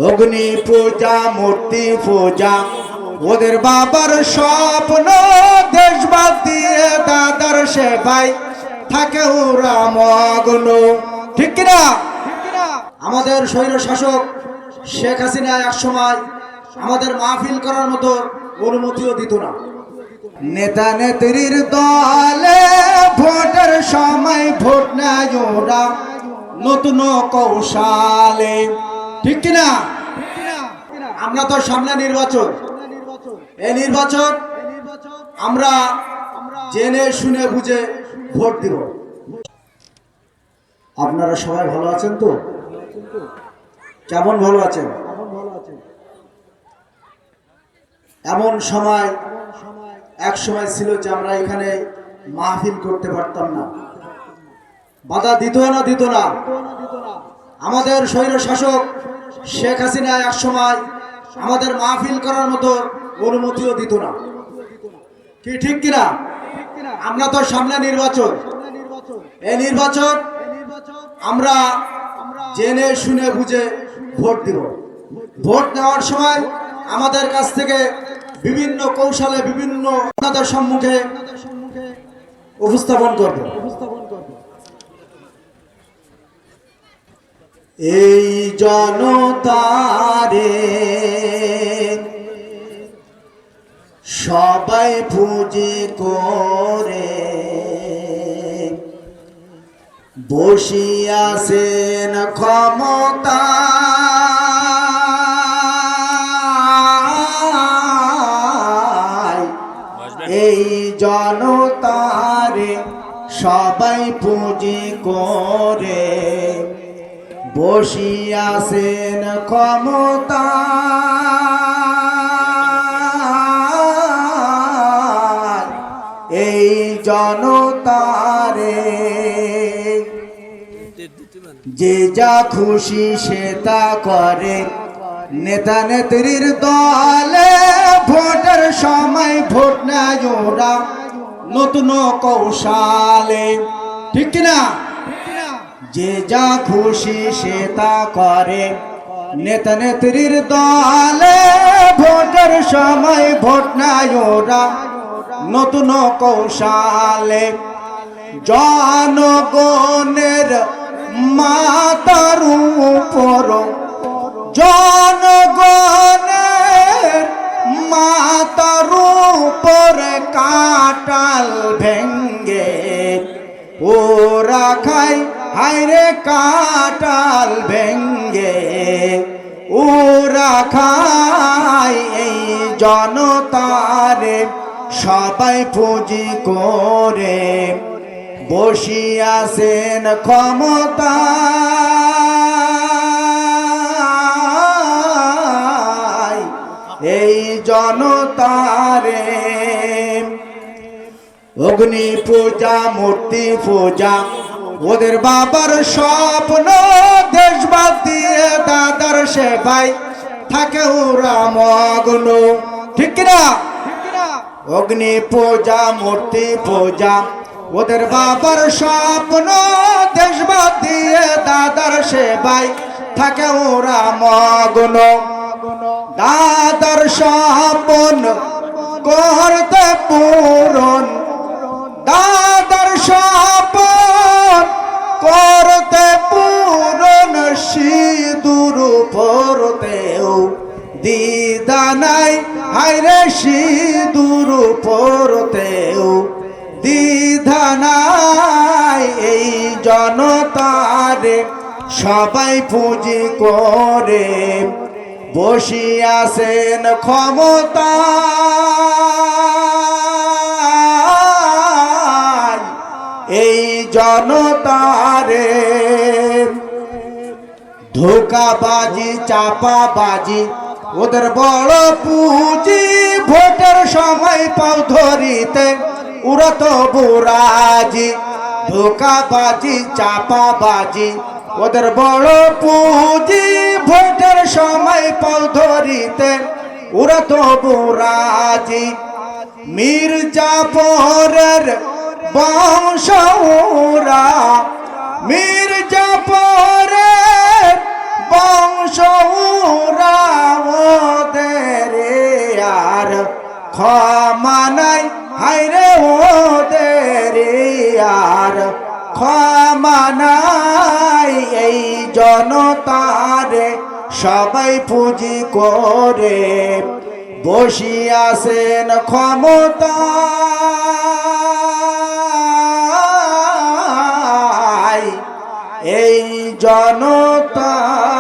অগ্নি পূজা মূর্তি পূজা ওদের বাবার স্বপ্ন, দেশ বাদ দিয়ে দাদার সেবাই থাকে ওরা মগ্ন। ঠিক কিনা? আমাদের স্বৈর শাসক শেখ হাসিনা এক সময় আমাদের মাহফিল করার মতো অনুমতিও দিত না। নেতা নেত্রীর দলে ভোটের সময় ভোট নেয় ওরা নতুন কৌশলে। ঠিক কিনা? আমরা তো সামনে নির্বাচন, এই নির্বাচন আমরা জেনে শুনে বুঝে ভোট দিব। আপনারা সবাই ভালো আছেন তো? কেমন ভালো আছেন? এমন সময় এক সময় ছিল যে আমরা এখানে মাহফিল করতে পারতাম না, বাধা দিত না। আমাদের স্বৈর শাসক শেখ হাসিনা এক সময় আমাদের মাহফিল করার মতো অনুমতিও দিত না। কি ঠিক কিনা? আমরা তো সামনে নির্বাচন, এই নির্বাচন আমরা জেনে শুনে বুঝে ভোট দিব। ভোট নেওয়ার সময় আমাদের কাছ থেকে বিভিন্ন কৌশলে বিভিন্ন আপনাদের সম্মুখে উপস্থাপন করব। এই জনতারে সবাই পুঁজি করে বসিয়াছেন ক্ষমতা, এই জনতারে সবাই পুঁজি করে বসিয়াছেন ক্ষমতা। এই জনতারে যে যা খুশি সে তা করে, নেতা নেত্রীর দলে ভোটের সময় ভোট নেয় ওরা নতুন কৌশলে। ঠিক কিনা? যে যা খুশি সে তা করে, নেতা নেত্রীর দলে ভোটের সময় ভোট নেয় ওরা নতুন কৌশলে। জনগণের মাথার উপর, জনগণের মাথার উপর কাঁঠাল ভেঙ্গে ওরা খায়, হায়রে কাঁঠাল ভেঙ্গে ওরা খায়। এই জনতারে সবাই পুঁজি করে বসিয়াছেন ক্ষমতা। এই জনতারে অগ্নি পূজা মূর্তি পূজা ওদের বাবার স্বপ্ন, দেশ বাদ দিয়ে দাদার সেবাই থাকে ওরা মগ্ন। ঠিক কিনা? অগ্নি পূজা মূর্তি পূজা ওদের বাবার স্বপ্ন, দেশ বাদ দিয়ে দাদার সেবাই থাকে ওরা মগ্ন। দাদার স্বপ্ন করতে পূরণ, দাদার স্বপ্ন করতে পূরণ, সিঁদুর পরতেও দ্বিধা নাই, হায়রে সিঁদুর পরতেও দ্বিধা নাই। এই জনতারে সবাই পুঁজি করে বসিয়াছেন ক্ষমতা। এই জনতারে ধোকাবাজি চাপাবাজি ওদের বড় পুঁজি, ভোটের সময় পাও ধরিতে ওরা তো বুরাজি। ধোকাবাজি চাপাবাজি ওদের বড় পুঁজি, ভোটের সময় পাও ধরিতে ওরা তো বুরাজি। মির্জাফরের বংশ ওরা, মির্জাফরের বংশ আর ক্ষমা নাই। এই জনতারে সবাই পুঁজি করে বসিয়াছেন ক্ষমতায়। এই জনতারে